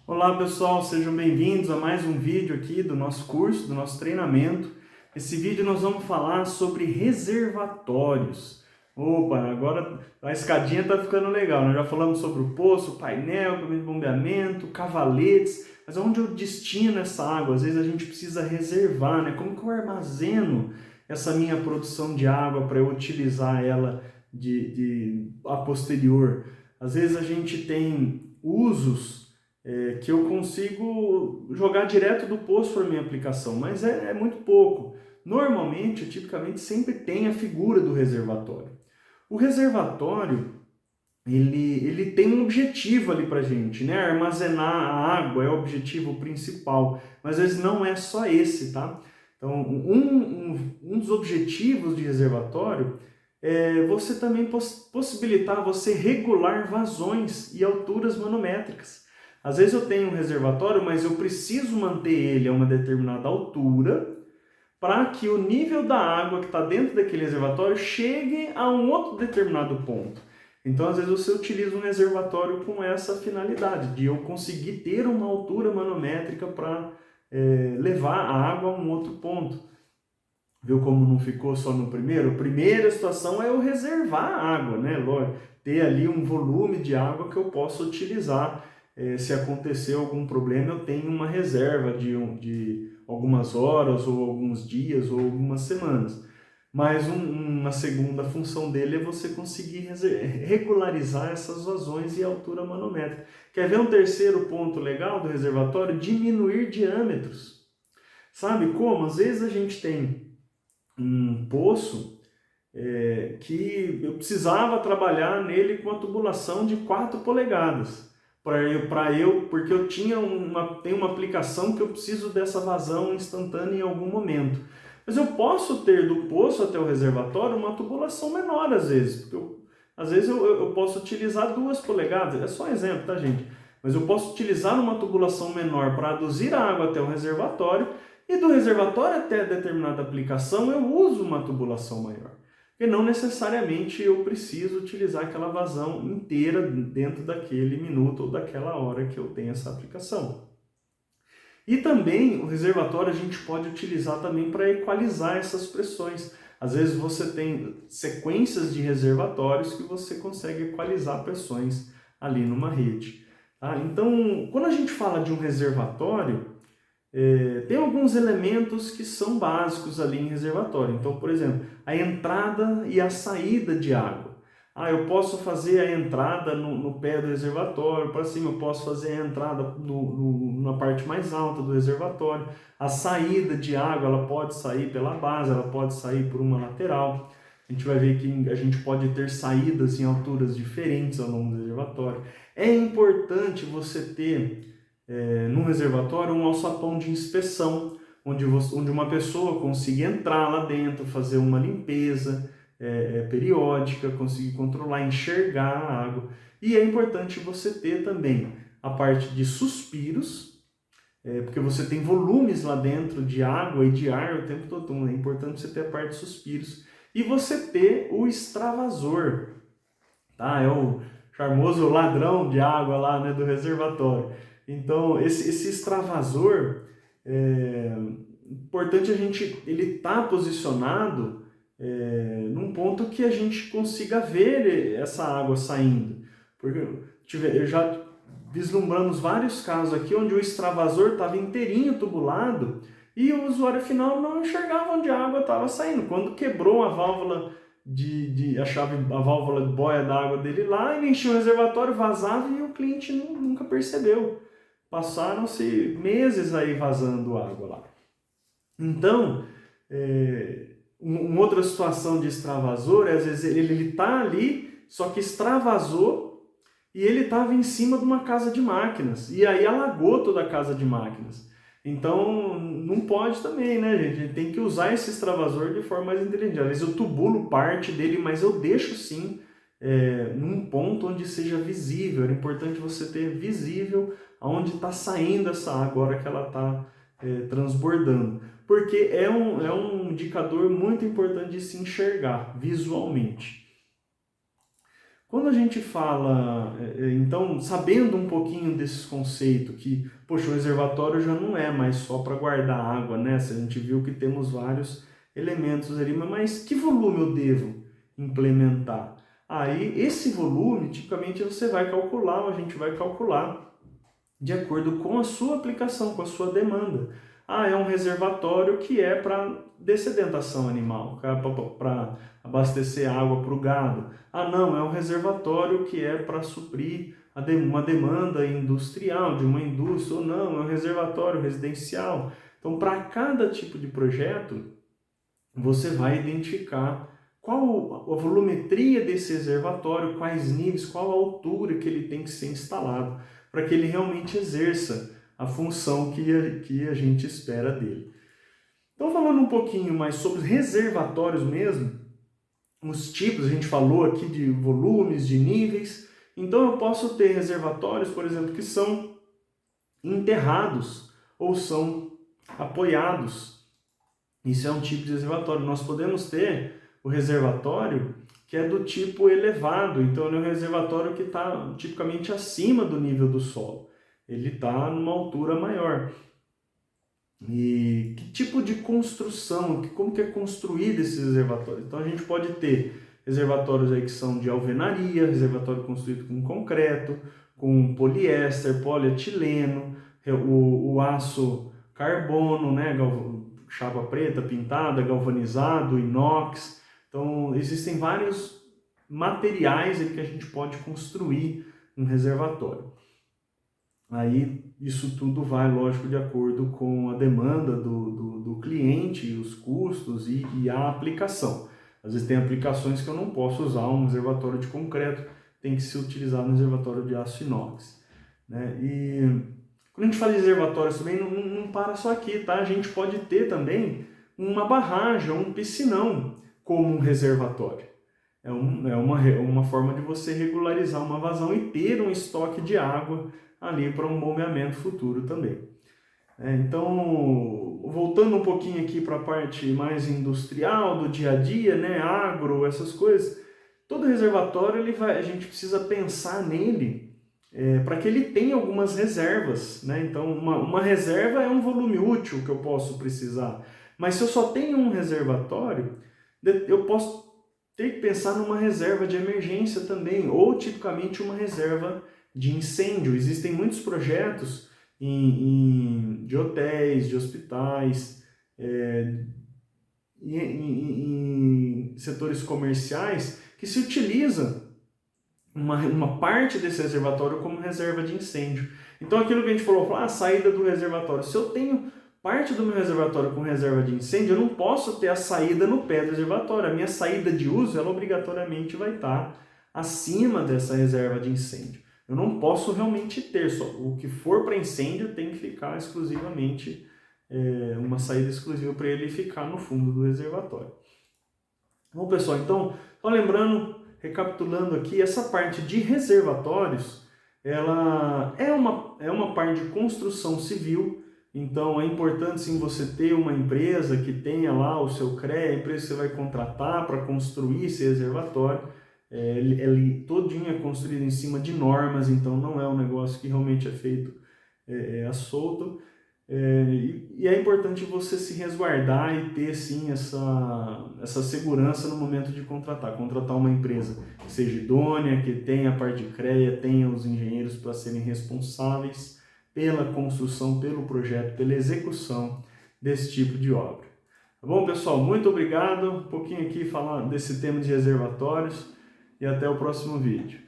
Olá pessoal, sejam bem-vindos a mais um vídeo aqui do nosso curso, do nosso treinamento. Esse vídeo nós vamos falar sobre reservatórios. Opa, agora a escadinha está ficando legal. Nós já falamos sobre o poço, painel, caminho de bombeamento, cavaletes, mas onde eu destino essa água? Às vezes a gente precisa reservar, né? Como que eu armazeno essa minha produção de água para eu utilizar ela a posterior? Às vezes a gente tem usos que eu consigo jogar direto do poço para minha aplicação, mas é muito pouco. Normalmente, tipicamente, sempre tem a figura do reservatório. O reservatório, ele tem um objetivo ali para a gente, né? Armazenar a água é o objetivo principal, mas às vezes não é só esse, tá? Então, um dos objetivos de reservatório é você também possibilitar você regular vazões e alturas manométricas. Às vezes eu tenho um reservatório, mas eu preciso manter ele a uma determinada altura para que o nível da água que está dentro daquele reservatório chegue a um outro determinado ponto. Então, às vezes, você utiliza um reservatório com essa finalidade, de eu conseguir ter uma altura manométrica para levar a água a um outro ponto. Viu como não ficou só no primeiro? A primeira situação é eu reservar a água, né? Ter ali um volume de água que eu possa utilizar. Se acontecer algum problema, eu tenho uma reserva de algumas horas, ou alguns dias, ou algumas semanas. Mas uma segunda função dele é você conseguir regularizar essas vazões e altura manométrica. Quer ver um terceiro ponto legal do reservatório? Diminuir diâmetros. Sabe como? Às vezes a gente tem um poço que eu precisava trabalhar nele com a tubulação de 4 polegadas. Porque eu tenho uma aplicação que eu preciso dessa vazão instantânea em algum momento. Mas eu posso ter do poço até o reservatório uma tubulação menor às vezes. Às vezes eu posso utilizar 2 polegadas, é só um exemplo, tá, gente? Mas eu posso utilizar uma tubulação menor para aduzir a água até o reservatório, e do reservatório até determinada aplicação eu uso uma tubulação maior. Porque não necessariamente eu preciso utilizar aquela vazão inteira dentro daquele minuto ou daquela hora que eu tenho essa aplicação. E também o reservatório a gente pode utilizar também para equalizar essas pressões. Às vezes você tem sequências de reservatórios que você consegue equalizar pressões ali numa rede. Tá? Então, quando a gente fala de um reservatório, tem alguns elementos que são básicos ali em reservatório. Então, por exemplo, a entrada e a saída de água. Eu posso fazer a entrada no pé do reservatório, para cima eu posso fazer a entrada na parte mais alta do reservatório. A saída de água, ela pode sair pela base, ela pode sair por uma lateral. A gente vai ver que a gente pode ter saídas em alturas diferentes ao longo do reservatório. É importante você ter num reservatório um alçapão de inspeção, onde uma pessoa consiga entrar lá dentro, fazer uma limpeza periódica, conseguir controlar, enxergar a água. E é importante você ter também a parte de suspiros, porque você tem volumes lá dentro de água e de ar o tempo todo. Então é importante você ter a parte de suspiros. E você ter o extravasor, tá? É o charmoso ladrão de água lá, né, do reservatório. Então, esse extravasor, importante ele tá posicionado num ponto que a gente consiga ver essa água saindo. Porque eu já vislumbramos vários casos aqui onde o extravasor estava inteirinho tubulado e o usuário final não enxergava onde a água estava saindo. Quando quebrou a válvula a válvula de boia da água dele lá, ele encheu o reservatório, vazava e o cliente nunca percebeu. Passaram-se meses aí vazando água lá. Então, uma outra situação de extravasor é, às vezes, ele está ali, só que extravasou e ele estava em cima de uma casa de máquinas. E aí alagou toda a casa de máquinas. Então, não pode também, né, gente? A gente tem que usar esse extravasor de forma mais inteligente. Às vezes eu tubulo parte dele, mas eu deixo sim num ponto onde seja visível. Era importante você ter visível aonde está saindo essa água, agora que ela está transbordando. Porque é um indicador muito importante de se enxergar visualmente. Quando a gente fala, então, sabendo um pouquinho desses conceitos, que, poxa, o reservatório já não é mais só para guardar água, né? Se a gente viu que temos vários elementos ali, mas que volume eu devo implementar? Aí, esse volume, tipicamente, você vai calcular, a gente vai calcular de acordo com a sua aplicação, com a sua demanda. Ah, é um reservatório que é para dessedentação animal, para abastecer água para o gado. Ah, não, é um reservatório que é para suprir uma demanda industrial, de uma indústria, ou não, é um reservatório residencial. Então, para cada tipo de projeto, você vai identificar qual a volumetria desse reservatório, quais níveis, qual a altura que ele tem que ser instalado, para que ele realmente exerça a função que a gente espera dele. Então, falando um pouquinho mais sobre os reservatórios mesmo, os tipos, a gente falou aqui de volumes, de níveis. Então, eu posso ter reservatórios, por exemplo, que são enterrados ou são apoiados. Isso é um tipo de reservatório. Nós podemos ter o reservatório que é do tipo elevado, então ele é um reservatório que está tipicamente acima do nível do solo. Ele está numa altura maior. E que tipo de construção, como que é construído esse reservatório? Então a gente pode ter reservatórios aí que são de alvenaria, reservatório construído com concreto, com poliéster, polietileno, o aço carbono, né, chapa preta pintada, galvanizado, inox. Então existem vários materiais aí que a gente pode construir um reservatório. Aí isso tudo vai, lógico, de acordo com a demanda do cliente, os custos e a aplicação. Às vezes tem aplicações que eu não posso usar um reservatório de concreto, tem que ser utilizado um reservatório de aço inox, né? E quando a gente fala de reservatórios também, não para só aqui, tá? A gente pode ter também uma barragem, um piscinão como um reservatório. É uma forma de você regularizar uma vazão e ter um estoque de água ali para um bombeamento futuro também. Então, voltando um pouquinho aqui para a parte mais industrial, do dia a dia, né, agro, essas coisas, todo reservatório a gente precisa pensar nele para que ele tenha algumas reservas, né? Então, uma reserva é um volume útil que eu posso precisar, mas se eu só tenho um reservatório, eu posso ter que pensar numa reserva de emergência também, ou tipicamente uma reserva de incêndio. Existem muitos projetos de hotéis, de hospitais, em setores comerciais, que se utiliza uma parte desse reservatório como reserva de incêndio. Então aquilo que a gente falou, a saída do reservatório, se eu tenho parte do meu reservatório com reserva de incêndio, eu não posso ter a saída no pé do reservatório. A minha saída de uso, ela obrigatoriamente vai estar acima dessa reserva de incêndio. Eu não posso realmente ter, só o que for para incêndio tem que ficar exclusivamente, uma saída exclusiva para ele ficar no fundo do reservatório. Bom, pessoal, então, só lembrando, recapitulando aqui, essa parte de reservatórios, ela é uma parte de construção civil. Então é importante sim você ter uma empresa que tenha lá o seu CREA, a empresa que você vai contratar para construir esse reservatório. Ele todinho é construído em cima de normas, então não é um negócio que realmente é feito à solta. E é importante você se resguardar e ter sim essa segurança no momento de contratar uma empresa que seja idônea, que tenha a parte de CREA, tenha os engenheiros para serem responsáveis pela construção, pelo projeto, pela execução desse tipo de obra. Tá bom, pessoal? Muito obrigado. Um pouquinho aqui falar desse tema de reservatórios e até o próximo vídeo.